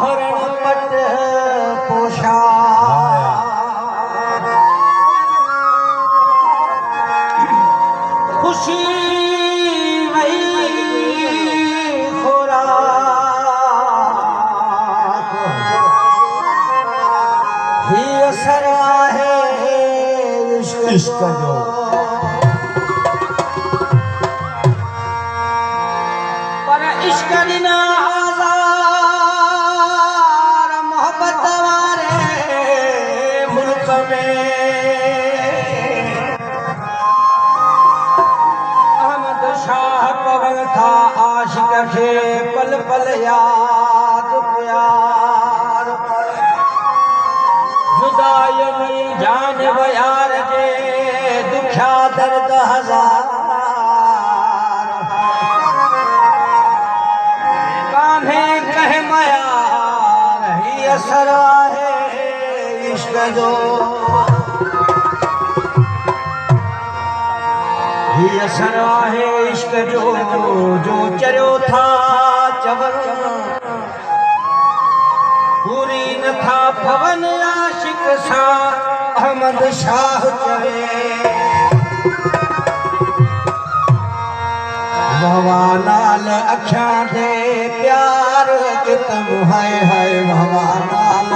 हरण पट पोषा खुशी वही खोरा ही असर है इश्क जो पर इश्क बिना आज़ार मोहब्बत वारे मुल्क में अहमद शाह पवन था आशिक खे पल पल याद प्यार जुदाई में जान यार जे दुखा दर्द हजार कान्हे कहे माया नहीं असर है इश्क जो ही असर है इश्क जो चरियो था चवन पूरी न था भवन आशिक सा अहमद शाह चवे भवा नाल अखियां दे प्यार कितम है भवा नाल